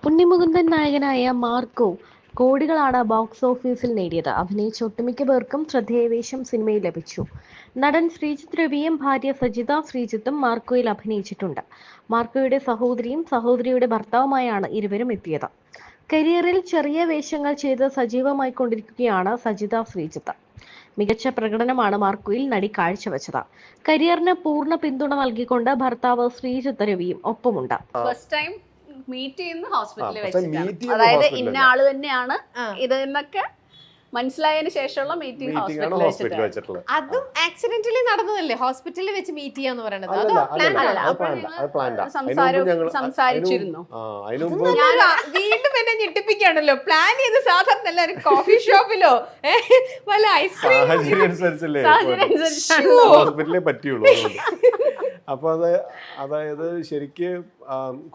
ഉണ്ണിമുകുന്ദൻ നായകനായ Marco കോടികളാണ് box ഓഫീസിൽ നേടിയത്. അഭിനയിച്ച ഒട്ടുമിക്ക പേർക്കും ശ്രദ്ധേയവേഷം സിനിമയിൽ ലഭിച്ചു. നടൻ ശ്രീജിത്ത് രവിയും ഭാര്യ സജിത ശ്രീജിത്തും മാർക്കോയിൽ അഭിനയിച്ചിട്ടുണ്ട്. മാർക്കോയുടെ സഹോദരിയും സഹോദരിയുടെ ഭർത്താവുമായാണ് ഇരുവരും എത്തിയത്. കരിയറിൽ ചെറിയ വേഷങ്ങൾ ചെയ്ത് സജീവമായി കൊണ്ടിരിക്കുകയാണ് സജിത ശ്രീജിത്ത്. മികച്ച പ്രകടനമാണ് മാർക്കോയിൽ നടി കാഴ്ചവെച്ചത്. കരിയറിന് പൂർണ്ണ പിന്തുണ നൽകിക്കൊണ്ട് ഭർത്താവ് ശ്രീജിത്ത് രവിയും ഒപ്പമുണ്ട്. ഫസ്റ്റ് ടൈം മീറ്റ് ചെയ്യുന്ന ഹോസ്പിറ്റലിൽ വെച്ചിട്ടാണ്. അതായത് ഇന്ന ആള് തന്നെയാണ് ഇത് എന്നൊക്കെ മനസ്സിലായതിനു ശേഷമുള്ള മീറ്റിംഗ് ഹോസ്പിറ്റലിൽ വെച്ചിട്ടുള്ളത്. അതും ആക്സിഡന്റലി നടന്നതല്ലേ? ഹോസ്പിറ്റലിൽ വെച്ച് മീറ്റ് ചെയ്യാന്ന് പറയുന്നത് സംസാരിച്ചിരുന്നു. വീണ്ടും എന്നെ ഞെട്ടിപ്പിക്കുകയാണല്ലോ. പ്ലാൻ ചെയ്ത് സാധാരണ എല്ലാവരും കോഫി ഷോപ്പിലോ വല്ല ഐസ്ക്രീം അപ്പൊ അതായത് ശരിക്ക്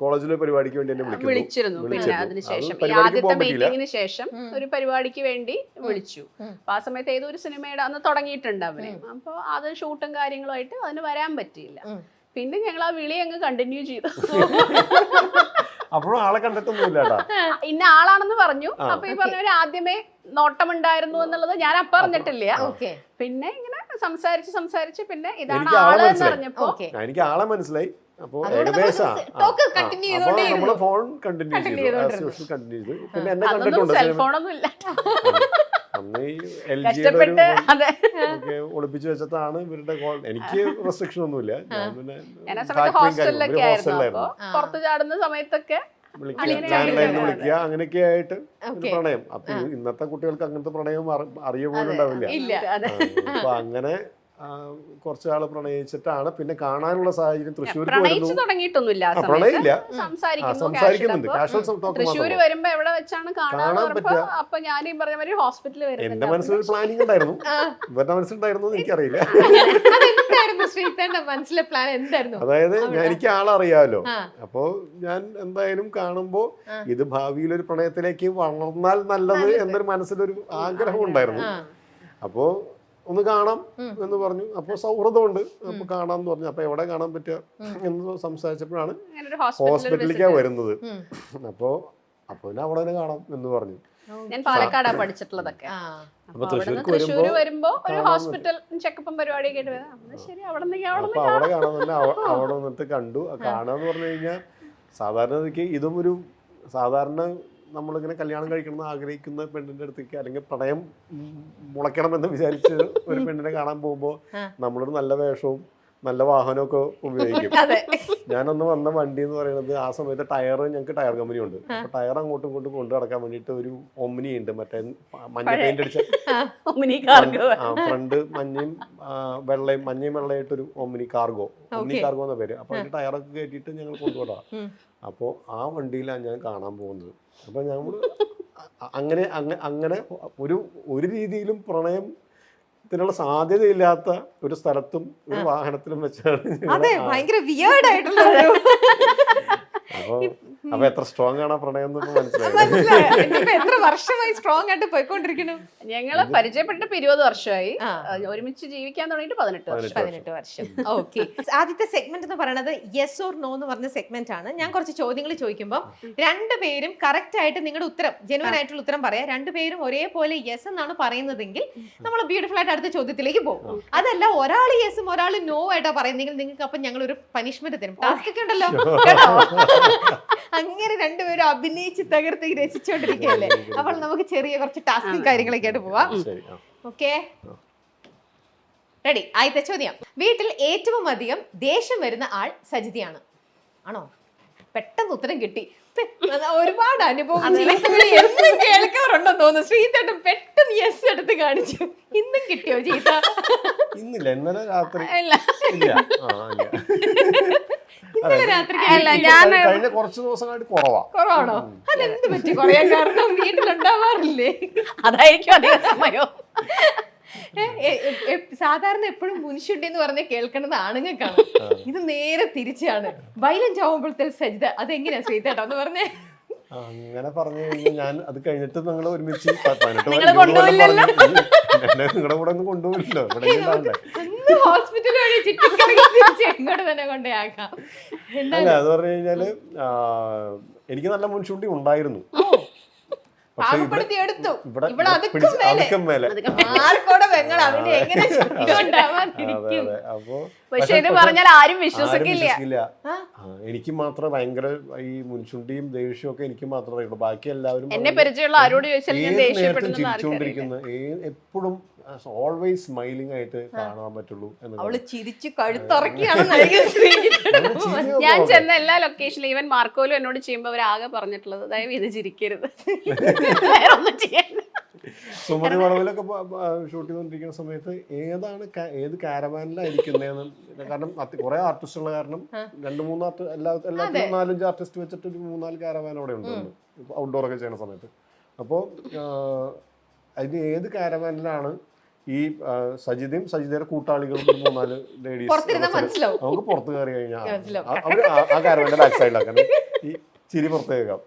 കോളേജിലെ പരിപാടിക്ക് വേണ്ടി എന്നെ വിളിച്ചിരുന്നു. പിന്നെ അതിനുശേഷം ആദ്യത്തെ മീറ്റിംഗിന് ശേഷം ഒരു പരിപാടിക്ക് വേണ്ടി വിളിച്ചു. അപ്പൊ ആ സമയത്ത് ഏതൊരു സിനിമയുടെ അന്ന് തുടങ്ങിയിട്ടുണ്ട് അവര്. അപ്പൊ അത് ഷൂട്ടും കാര്യങ്ങളുമായിട്ട് അതിന് വരാൻ പറ്റിയില്ല. പിന്നെ ഞങ്ങൾ ആ വിളി അങ്ങ് കണ്ടിന്യൂ ചെയ്തു. അപ്പോഴും ആളെ കണ്ടിട്ടൊന്നുമില്ല, ഇന്ന ആളാണെന്ന് പറഞ്ഞു. അപ്പൊ ഈ പറഞ്ഞവര് ആദ്യമേ നോട്ടമുണ്ടായിരുന്നു എന്നുള്ളത് ഞാൻ അപ്പൊ അറിഞ്ഞിട്ടില്ല. പിന്നെ ഇങ്ങനെ സംസാരിച്ച് പിന്നെ ഇതാണ് ആള് എന്ന് അറിഞ്ഞപ്പോ എനിക്ക് ആളെ മനസ്സിലായി. അപ്പൊ ഏകദേശം നമ്മള് ഫോൺ കണ്ടിന്യൂ ചെയ്തു. പിന്നെ എന്നെ കണ്ടിട്ടുണ്ട്. സെൽഫോണൊന്നും ഇല്ല, അന്ന് LG-യുടെ ഒളിപ്പിച്ചു വെച്ചിട്ടാണ് ഇവരുടെ കോൾ. എനിക്ക് റെസ്ട്രിക്ഷൻ ഒന്നുമില്ല. ഹോസ്റ്റലിലൊക്കെ ആയിരുന്നു. പുറത്ത് ചാടുന്ന സമയത്തൊക്കെ വിളിക്കുക, അങ്ങനെയൊക്കെ ആയിട്ട് പ്രണയം. അപ്പൊ ഇന്നത്തെ കുട്ടികൾക്ക് അങ്ങനത്തെ പ്രണയം അറിയ പോലും ഉണ്ടാവില്ല. അപ്പൊ അങ്ങനെ കുറച്ചാള് പ്രണയിച്ചിട്ടാണ് പിന്നെ കാണാനുള്ള സാഹചര്യം. തൃശ്ശൂർക്ക് സംസാരിക്കുന്നുണ്ട്. തൃശ്ശൂര് വരുമ്പോ എവിടെ വെച്ചാണ് കാണാൻ പറ്റുക. അപ്പൊ ഞാൻ ഈ പറഞ്ഞ മാതിരി ഹോസ്പിറ്റലിൽ വരും. എന്റെ മനസ്സിലൊരു പ്ലാനിങ് ഉണ്ടായിരുന്നു, ഇവരുടെ മനസ്സിലുണ്ടായിരുന്നു എനിക്കറിയില്ല. അതായത് എനിക്ക് ആളറിയാലോ. അപ്പൊ ഞാൻ എന്തായാലും കാണുമ്പോ ഇത് ഭാവിയിൽ ഒരു പ്രണയത്തിലേക്ക് വളർന്നാൽ നല്ലത് എന്നൊരു മനസ്സിലൊരു ആഗ്രഹം ഉണ്ടായിരുന്നു. അപ്പോ ഒന്ന് കാണാം എന്ന് പറഞ്ഞു. അപ്പൊ സൗഹൃദമുണ്ട്, അപ്പൊ കാണാന്ന് പറഞ്ഞു. അപ്പൊ എവിടെ കാണാൻ പറ്റുക എന്ന് സംസാരിച്ചപ്പോഴാണ് ഹോസ്പിറ്റലിലേക്കാണ് വരുന്നത്. അപ്പൊ പിന്നെ അവിടെ തന്നെ കാണാം എന്ന് പറഞ്ഞു. ഞാൻ പാലക്കാടാണ് പഠിച്ചിട്ടുള്ളതൊക്കെ. അപ്പൊ തൃശ്ശൂര് വരുമ്പോ ഒരു ഹോസ്പിറ്റൽ ചെക്കപ്പും പരിപാടിയൊക്കെ അപ്പൊ അവിടെ കാണാൻ തന്നെ അവിടെ വന്നിട്ട് കണ്ടു. കാണാന്ന് പറഞ്ഞു കഴിഞ്ഞാൽ സാധാരണ ഇതും ഒരു സാധാരണ നമ്മളിങ്ങനെ കല്യാണം കഴിക്കണമെന്ന് ആഗ്രഹിക്കുന്ന പെണ്ണിന്റെ അടുത്തേക്ക് അല്ലെങ്കിൽ പ്രണയം മുളയ്ക്കണമെന്ന് വിചാരിച്ച് ഒരു പെണ്ണിനെ കാണാൻ പോകുമ്പോൾ നമ്മളൊരു നല്ല വേഷവും നല്ല വാഹനവും ഒക്കെ ഉപയോഗിക്കും. ഞാനന്ന് വന്ന വണ്ടി എന്ന് പറയുന്നത് ആ സമയത്ത് ഞങ്ങൾക്ക് ടയർ കമ്പനി ഉണ്ട്. അപ്പൊ ടയർ അങ്ങോട്ടും ഇങ്ങോട്ടും കൊണ്ടു നടക്കാൻ വേണ്ടിട്ട് ഒരു ഒമ്നി ഉണ്ട്, മറ്റേ മഞ്ഞ പെയിന്റ് അടിച്ച ഫ്രണ്ട് മഞ്ഞയും വെള്ളയായിട്ടൊരു ഒമ്നി കാർഗോ എന്ന പേര്. അപ്പൊ അതിന്റെ ടയറൊക്കെ കയറ്റിയിട്ട് ഞങ്ങൾ കൊണ്ടുപോകാം. അപ്പോൾ ആ വണ്ടിയിലാണ് ഞാൻ കാണാൻ പോകുന്നത്. അപ്പൊ ഞങ്ങൾ അങ്ങനെ ഒരു രീതിയിലും പ്രണയത്തിനുള്ള സാധ്യതയില്ലാത്ത ഒരു സ്ഥലത്തും ഒരു വാഹനത്തിലും വെച്ചാണ്. അപ്പൊ എത്ര സ്ട്രോങ് ആണ് പ്രണയം എന്ന് മനസ്സിലായി. എത്ര വർഷമായി സ്ട്രോങ് ആയിട്ട് പോയിക്കൊണ്ടിരിക്കുന്നു. ഞങ്ങള് പരിചയപ്പെട്ടിട്ട് 20 വർഷമായി, ഒരുമിച്ച് ജീവിക്കാൻ തുടങ്ങിയിട്ട് 18 വർഷം. ഓക്കെ, ആദ്യത്തെ സെഗ്മെന്റ് എന്ന് പറയുന്നത് യെസ് ഓർ നോ എന്ന് പറഞ്ഞ സെഗ്മെന്റ് ആണ്. ഞാൻ കുറച്ച് ചോദ്യങ്ങൾ ചോദിക്കുമ്പോൾ രണ്ടുപേരും കറക്റ്റ് ആയിട്ട് നിങ്ങളുടെ ഉത്തരം, ജെനുവൻ ആയിട്ടുള്ള ഉത്തരം പറയാം. രണ്ടുപേരും ഒരേപോലെ യെസ് എന്നാണ് പറയുന്നതെങ്കിൽ നമ്മൾ ബ്യൂട്ടിഫുൾ ആയിട്ട് അടുത്ത ചോദ്യത്തിലേക്ക് പോകും. അതല്ല ഒരാൾ യെസും ഒരാൾ നോ ആയിട്ടാ പറയുന്നെങ്കിൽ നിങ്ങൾക്ക് അപ്പം ഞങ്ങൾ ഒരു പനിഷ്മെന്റ് തരും. ടാസ്ക് ഒക്കെ ഉണ്ടല്ലോ. അങ്ങനെ രണ്ടുപേരും അഭിനയിച്ച് തകർത്ത് രസിച്ചോണ്ടിരിക്കുകയല്ലേ. അപ്പോൾ നമുക്ക് ചെറിയ കുറച്ച് ടാസ്കും കാര്യങ്ങളൊക്കെ ആയിട്ട് പോവാം. Okay, ready? ആദ്യത്തെ ചോദ്യം, വീട്ടിൽ ഏറ്റവും അധികം ദേഷ്യം വരുന്ന ആൾ സജിതയാണ്, ആണോ? പെട്ടെന്ന് ഉത്തരം കിട്ടി. ഒരുപാട് അനുഭവം എന്നും കേൾക്കാറുണ്ടെന്ന് തോന്നുന്നു. ശ്രീതേട്ടൻ പെട്ടെന്ന് യെസ് എടുത്ത് കാണിച്ചു. ഇന്നും കിട്ടിയോ ചീത്ത? ഇന്നില്ല, ഇന്നലെ രാത്രി കഴിഞ്ഞ കുറച്ച് ദിവസമായിട്ട് കുറവാണോ? അതെന്ത് പറ്റി കുറയാൻ കാരണം? വീട്ടിലുണ്ടാവാറില്ലേ? അതായിരിക്കും അധിക സമയം. സാധാരണ എപ്പോഴും മുൻഷുണ്ടി എന്ന് പറഞ്ഞ കേൾക്കുന്നത് ആണുങ്ങൾക്കാണ്. ഇത് നേരെ തിരിച്ചാണ്. വയലന്റ് ആവുമ്പോഴത്തെ സജിത അതെങ്ങനെയാ ശ്രീതേട്ടാ എന്ന് പറഞ്ഞേ? അങ്ങനെ പറഞ്ഞു കഴിഞ്ഞാൽ ഞാൻ അത് കഴിഞ്ഞിട്ട് നിങ്ങൾ ഒരുമിച്ച് 18 നിങ്ങളുടെ കൂടെ ഒന്നും കൊണ്ടുപോകില്ലല്ലോ. ഇവിടെ ഹോസ്പിറ്റൽ വഴി ചുറ്റിക്കറങ്ങി തിരിച്ച് എങ്ങോട്ട് തന്നെ കൊണ്ടേയാക്കാം. അല്ല അത് പറഞ്ഞു കഴിഞ്ഞാല് എനിക്ക് നല്ല മുൻചൂണ്ടി ഉണ്ടായിരുന്നു. പാകപ്പെടുത്തി എടുത്തു. ഇവിടെ ഇവിടെ അതുക്കും മേലെ ആർക്കോടെ വെങ്ങൾ അവന് എങ്ങനെ ഉണ്ടാവാതിരിക്കും. അപ്പൊ പക്ഷെ ഇത് പറഞ്ഞാൽ ആരും വിശ്വസിക്കില്ല. എനിക്ക് മാത്രം ഭയങ്കര ഈ മുൻചുണ്ടിയും ദേഷ്യവും ഒക്കെ എനിക്ക് മാത്രമേ അറിയുള്ളൂ. ബാക്കി എല്ലാവരും എന്നെ പരിചയമുള്ള ആരോട് ചോദിച്ചാലും ഞാൻ ദേഷ്യപ്പെടുന്ന ചിരിച്ചുകൊണ്ടിരിക്കുന്ന എപ്പോഴും ഓൾവേസ് സ്മൈലിംഗ് ആയിട്ട് കാണാൻ പറ്റുള്ളൂ. അവള് ചിരിച്ചു കഴുത്തിറക്കിയാണ് ഞാൻ ചെന്ന എല്ലാ ലൊക്കേഷനിലും ഈവൻ മാർക്കോലും എന്നോട് ചെയ്യുമ്പോ അവരാകെ പറഞ്ഞിട്ടുള്ളത് ദയവ് ഇത് ചിരിക്കരുത്, വേറെ ഒന്നും ചെയ്യാൻ. സുമതി വളവിലൊക്കെ ഷൂട്ട് ചെയ്തുകൊണ്ടിരിക്കുന്ന സമയത്ത് ഏത് കാരവാനിലായിരിക്കുന്നതെന്ന്, കാരണം കുറെ ആർട്ടിസ്റ്റുള്ള കാരണം 2-3 എല്ലാത്തിനും 4-5 ആർട്ടിസ്റ്റ് വെച്ചിട്ട് ഒരു 3-4 കാരവാൻ അവിടെ ഉണ്ട് ഔട്ട്ഡോർ ഒക്കെ ചെയ്യുന്ന സമയത്ത്. അപ്പോൾ അതിന് ഏത് കാരവാനിലാണ് ഈ സജിതയുടെ കൂട്ടാളികളും 3-4 ലേഡീസ് നമുക്ക് പുറത്ത് കയറി കഴിഞ്ഞാൽ അവര് ആ കാരവാന്റെ ബാക്ക് സൈഡിലാക്കണം ഈ ചിരി പുറത്ത് കേൾക്കാം.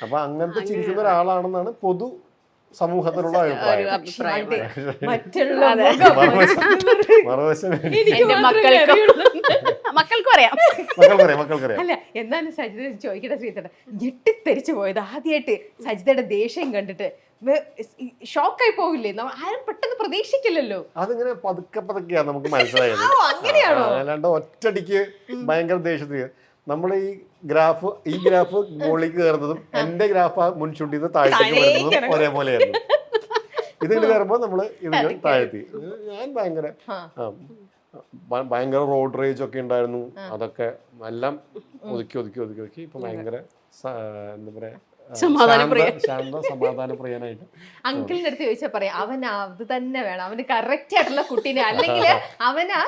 അപ്പൊ അങ്ങനത്തെ ചിരിക്കുന്ന ഒരാളാണെന്നാണ് പൊതു സമൂഹത്തിലുള്ള അഭിപ്രായം. മക്കൾക്കറിയാം. അല്ല എന്നാലും സജിത ചോദിക്കട്ടെ ശ്രീധരൻ, ഞെട്ടിത്തെരിച്ചു പോയത് ആദ്യമായിട്ട് സജിതയുടെ ദേഷ്യം കണ്ടിട്ട് ഷോക്കായി പോകില്ലേ? ആരും പെട്ടെന്ന് പ്രതീക്ഷിക്കില്ലല്ലോ. അതിങ്ങനെ പതുക്കെയാണ് നമുക്ക് മനസ്സിലായത്. അങ്ങനെയാണോ? അല്ലാണ്ട് ഒറ്റടിക്ക് ഭയങ്കര ദേഷ്യത്തിൽ നമ്മൾ ഈ ഗ്രാഫ് മുകളിലേക്ക് കയറുന്നതും എന്റെ ഗ്രാഫ് മുൻചുണ്ടിന്ന് താഴത്തേക്ക് വരുന്നതും ഒരേപോലെയായിരുന്നു. ഇതിൽ കയറുമ്പോ നമ്മള് ഇത് താഴ്ത്തി. ഞാൻ ഭയങ്കര റോഡ് റേജ് ഒക്കെ ഉണ്ടായിരുന്നു. അതൊക്കെ എല്ലാം ഒതുക്കി ഇപ്പൊ ഭയങ്കര എന്താ പറയാ സമാധാനപ്രിയനായിട്ട്. അങ്കിളിന്റെ അടുത്ത് ചോദിച്ചാൽ പറയാം അവൻ അത് തന്നെ വേണം, അവന് കറക്റ്റ് ആയിട്ടുള്ള കുട്ടീനെ, അല്ലെങ്കിൽ അവനാ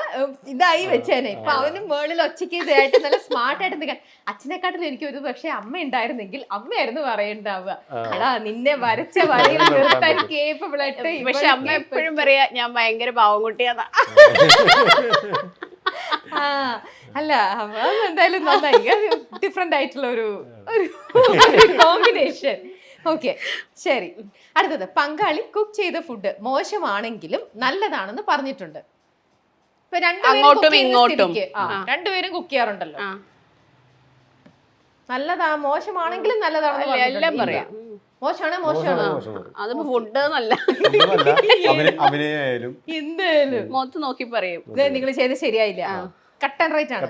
ഇതായി വെച്ചേനെ. ഇപ്പൊ അവനും മേളിൽ ഒച്ചയ്ക്ക് ഇതായിട്ട് നല്ല സ്മാർട്ടായിട്ട് നിൽക്കാൻ. അച്ഛനെക്കാട്ടിലും എനിക്ക് ഒരു പക്ഷെ അമ്മ ഉണ്ടായിരുന്നെങ്കിൽ അമ്മയായിരുന്നു പറയണ്ടാവുക, എടാ നിന്നെ വരച്ച വരയിൽ നിർത്താൻ കേപ്പബിൾ ആയിട്ട്. പക്ഷെ അമ്മ എപ്പോഴും പറയാ ഞാൻ ഭയങ്കര പാവം കുട്ടിയാ. അല്ല എന്തായാലും നന്നായി, ഡിഫറെന്റ് ആയിട്ടുള്ള ഒരു കോമ്പിനേഷൻ. ഓക്കെ ശരി. അടുത്തത്, പങ്കാളി കുക്ക് ചെയ്ത ഫുഡ് മോശമാണെങ്കിലും നല്ലതാണെന്ന് പറഞ്ഞിട്ടുണ്ട്. ഇപ്പൊ രണ്ടുപേരും കുക്ക് ചെയ്യാറുണ്ടല്ലോ, മോശമാണെങ്കിലും നല്ലതാണെന്ന് എല്ലാം പറയാം. മോശമാണ് അതിപ്പോ ഫുഡ് എന്നല്ല, എന്തായാലും മുഖത്ത് നോക്കി പറയും നിങ്ങൾ ചെയ്ത് ശരിയായില്ല. കട്ട് ആൻഡ് റൈറ്റ് ആണ്,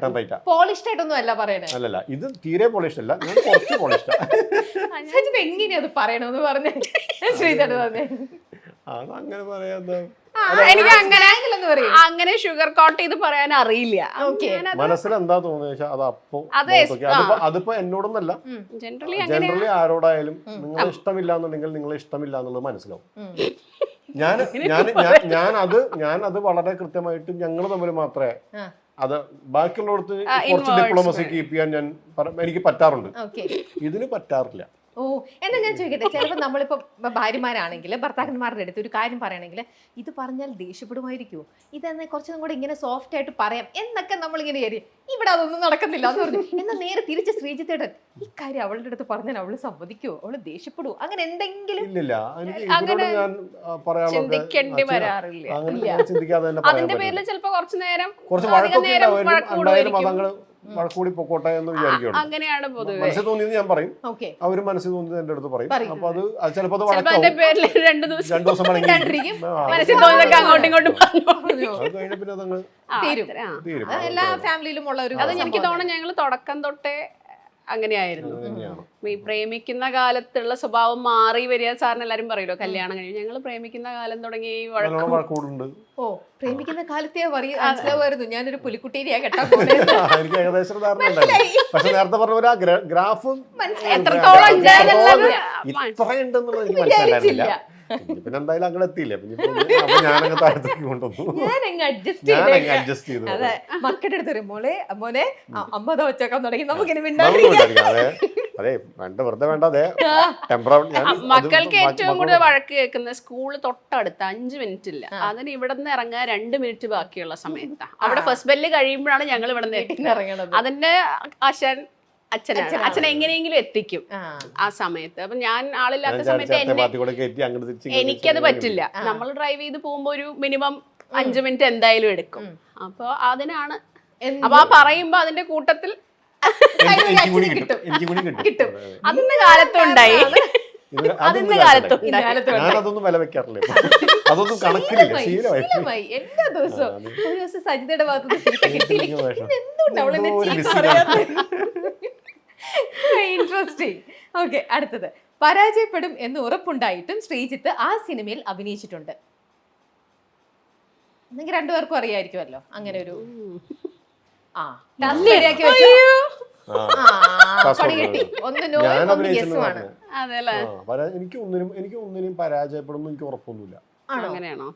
പോളിഷ്ഡ് ആയിട്ടൊന്നും അല്ല പറയണേ. അല്ലല്ല, ഇത് തീരെ പോളിഷ്ഡ് അല്ല, ഞാൻ കുറച്ച് പോളിഷ്ഡ്. എങ്ങനെയാ അത് പറയണമെന്ന് പറഞ്ഞേ ശ്രീധരൻ പറഞ്ഞേ. അങ്ങനെ പറയാ എനിക്ക് അങ്ങനെ ഷുഗർ കോട്ട് ചെയ്ത് പറയാൻ അറിയില്ല. മനസ്സിൽ എന്താ തോന്നുന്നത് അത് അപ്പൊ അതിപ്പോ എന്നോടൊന്നല്ല, ജനറലി ആരോടായാലും നിങ്ങളെ ഇഷ്ടമില്ല എന്നുണ്ടെങ്കിൽ നിങ്ങളെ ഇഷ്ടമില്ല എന്നുള്ളത് മനസ്സിലാവും. ഞാനത് വളരെ കൃത്യമായിട്ട് ഞങ്ങൾ തമ്മിൽ മാത്രമേ അത് ബാക്കിയുള്ളടത്ത് കുറച്ച് ഡിപ്ലോമസി കീപ്പ് ചെയ്യാൻ എനിക്ക് പറ്റാറുണ്ട്, ഇതിന് പറ്റാറില്ല. ഓ എന്നാ ഞാൻ ചോദിക്കട്ടെ, ചിലപ്പോൾ നമ്മളിപ്പോ ഭാര്യമാരാണെങ്കിൽ ഭർത്താക്കന്മാരുടെ അടുത്ത് ഒരു കാര്യം പറയണമെങ്കിൽ ഇത് പറഞ്ഞാൽ ദേഷ്യപ്പെടുമായിരിക്കുമോ, ഇതെന്നെ കുറച്ചും കൂടെ ഇങ്ങനെ സോഫ്റ്റ് ആയിട്ട് പറയാം എന്നൊക്കെ നമ്മളിങ്ങനെ കയറി. ഇവിടെ അതൊന്നും നടക്കുന്നില്ല എന്ന് പറഞ്ഞു. എന്നാൽ നേരെ തിരിച്ച് ശ്രീജിത്തേട്ടൻ ഈ കാര്യം അവളുടെ അടുത്ത് പറഞ്ഞാൽ അവള് സമ്മതിക്കുമോ, അവള് ദേഷ്യപ്പെടുവോ, അങ്ങനെ എന്തെങ്കിലും? ചിന്തിക്കേണ്ടി വരാറില്ല. അതിന്റെ പേരിൽ ചിലപ്പോ കുറച്ചു നേരം വഴക്കൂടി പൊക്കോട്ടെ എന്ന് വിചാരിക്കും. അങ്ങനെയാണ് മനസ്സിൽ തോന്നിയത് ഞാൻ പറയും, അവര് മനസ്സിൽ തോന്നിയത് എന്റെ അടുത്ത് പറയും. അപ്പൊ അത് ചിലപ്പോ 2 ദിവസം അങ്ങോട്ടും ഇങ്ങോട്ടും അത് കഴിഞ്ഞ പിന്നെ അതങ്ങ് തീരും. എല്ലാ ഫാമിലിയിലും ഉള്ള ഒരു, അത് എനിക്ക് തോന്നുന്നു ഞങ്ങൾ തുടക്കം തൊട്ടേ അങ്ങനെയായിരുന്നു. ഈ പ്രേമിക്കുന്ന കാലത്തുള്ള സ്വഭാവം മാറി വരിക. സാറിന് എല്ലാരും പറയല്ലോ കല്യാണം കഴിഞ്ഞു ഞങ്ങൾ പ്രേമിക്കുന്ന കാലം തുടങ്ങി വഴക്കൂടുണ്ട്. ഓ പ്രേമിക്കുന്ന കാലത്തെ മനസ്സിലാവുമായിരുന്നു ഞാനൊരു പുലിക്കുട്ടീനെയാ കെട്ടാൻ എനിക്ക് ഏകദേശം ധാരണ ഉണ്ടായി. പക്ഷെ നേരത്തെ പറഞ്ഞ ഒരു ഗ്രാഫ് എത്രത്തോളം ഇത്രയുണ്ടെന്നുള്ളത് എനിക്ക് മനസ്സിലായില്ല. പിന്നെ എന്തായാലും അങ്ങനെ എത്തിയില്ല, അപ്പൊ ഞാനങ്ങ് താഴത്തേക്ക് കൊണ്ടുവന്നു, അഡ്ജസ്റ്റ് ചെയ്തു. അതെ മക്കളുടെ അടുത്ത് പറയും മോനെ അമ്മ ദോച്ചേക്കാൻ തുടങ്ങി നമുക്കിനി അതെ വേണ്ട വെറുതെ വേണ്ട. അതെ മക്കൾക്ക് ഏറ്റവും കൂടുതൽ വഴക്ക് കേൾക്കുന്ന സ്കൂള് തൊട്ടടുത്ത് 5 മിനിറ്റ് ഇല്ല, അതിന് ഇവിടെ നിന്ന് ഇറങ്ങാൻ 2 മിനിറ്റ് ബാക്കിയുള്ള സമയത്താണ്. അവിടെ ഫസ്റ്റ് ബെല്ല് കഴിയുമ്പോഴാണ് ഞങ്ങൾ ഇവിടെ നിന്ന് ഇറങ്ങുന്നത്. അതിന്റെ അച്ഛൻ എങ്ങനെയെങ്കിലും എത്തിക്കും ആ സമയത്ത്. അപ്പൊ ഞാൻ ആളില്ലാത്ത സമയത്ത് എനിക്കത് പറ്റില്ല. നമ്മൾ ഡ്രൈവ് ചെയ്ത് പോകുമ്പോ ഒരു മിനിമം 5 മിനിറ്റ് എന്തായാലും എടുക്കും. അപ്പോൾ അതിനാണ് എന്ത്? അപ്പൊ ആ പറയുമ്പോ അതിന്റെ കൂട്ടത്തിൽ എനിക്ക് കൂടി കിട്ടും. അതിന്റെ കാലത്തും ഉണ്ടായി, അതിന്റെ കാലത്തും ഞാനതൊന്നും വില വെക്കാറില്ല, അതൊന്നും കണക്കിലില്ല, ശീലമായി. ശീലമായി. എല്ലാ ദിവസവും ഒരു ദിവസം സജിതയുടെ ഭാഗത്ത് ഇൻട്രസ്റ്റിംഗ്. ഓക്കെ, അടുത്തത്. പരാജയപ്പെടും എന്ന് ഉറപ്പുണ്ടായിട്ടും ശ്രീജിത്ത് ആ സിനിമയിൽ അഭിനയിച്ചിട്ടുണ്ട്. നിങ്ങൾക്ക് രണ്ടുപേർക്കും അറിയായിരിക്കുമല്ലോ അങ്ങനെ ഒരു എനിക്ക് ഒന്നിനും പരാജയപ്പെടുന്നു എനിക്ക് ഉറപ്പൊന്നുമില്ല. അങ്ങനെയാണോ?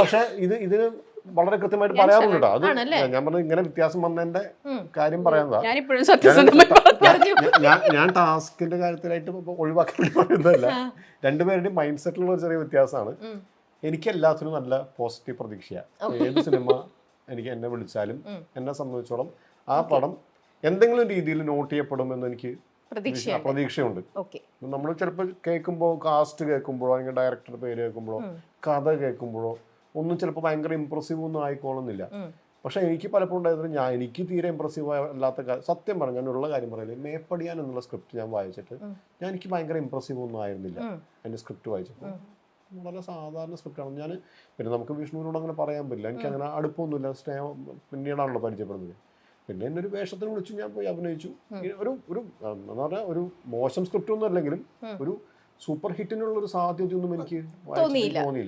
പക്ഷെ ഇതിന് വളരെ കൃത്യമായിട്ട് പറയാറുണ്ട്. അത് ഞാൻ പറഞ്ഞ ഇങ്ങനെ വ്യത്യാസം വന്നതിന്റെ കാര്യം പറയാനതാ. ഞാൻ ടാസ്കിന്റെ കാര്യത്തിലായിട്ട് ഒഴിവാക്കാൻ പറയുന്നതല്ല, രണ്ടുപേരുടെയും മൈൻഡ് സെറ്റിലുള്ള ഒരു ചെറിയ വ്യത്യാസമാണ്. എനിക്ക് എല്ലാത്തിനും നല്ല പോസിറ്റീവ് പ്രതീക്ഷയാണ്. ഏത് സിനിമ എനിക്ക് എന്നെ വിളിച്ചാലും എന്നെ സംബന്ധിച്ചോളം ആ പടം എന്തെങ്കിലും രീതിയിൽ നോട്ട് ചെയ്യപ്പെടുമെന്ന് എനിക്ക് പ്രതീക്ഷയുണ്ട്. നമ്മൾ ചിലപ്പോൾ കേൾക്കുമ്പോൾ, കാസ്റ്റ് കേൾക്കുമ്പോഴോ അല്ലെങ്കിൽ ഡയറക്ടറുടെ പേര് കേൾക്കുമ്പോഴോ കഥ കേൾക്കുമ്പോഴോ ഒന്നും ചിലപ്പോൾ ഭയങ്കര ഇംപ്രസീവ് ഒന്നും ആയിക്കോളുന്നില്ല. പക്ഷെ എനിക്ക് പലപ്പോഴും ഉണ്ടായത് എനിക്ക് തീരെ ഇംപ്രസീവ് അല്ലാത്ത സത്യം പറഞ്ഞു ഞാനുള്ള കാര്യം പറയില്ലേ, മേപ്പടിയാൻ എന്നുള്ള സ്ക്രിപ്റ്റ് ഞാൻ വായിച്ചിട്ട് എനിക്ക് ഭയങ്കര ഇംപ്രസീവ് ഒന്നും ആയിരുന്നില്ല. അതിന്റെ സ്ക്രിപ്റ്റ് വായിച്ചപ്പോൾ വളരെ സാധാരണ സ്ക്രിപ്റ്റാണ്. ഞാൻ പിന്നെ നമുക്ക് വിഷ്ണുവിനോട് അങ്ങനെ പറയാൻ പറ്റില്ല, എനിക്ക് അങ്ങനെ അടുപ്പമൊന്നുമില്ല, സ്നേഹം പിന്നീടാണല്ലോ പരിചയപ്പെടുന്നത്. പിന്നെ എന്നെ ഒരു വേഷത്തിന് വിളിച്ചു, ഞാൻ പോയി അഭിനയിച്ചു. ഒരു എന്താ പറഞ്ഞാൽ ഒരു മോശം സ്ക്രിപ്റ്റ് ഒന്നും അല്ലെങ്കിലും ഒരു സൂപ്പർ ഹിറ്റിനുള്ള ഒരു സാധ്യതയൊന്നും എനിക്ക് തോന്നിയില്ല.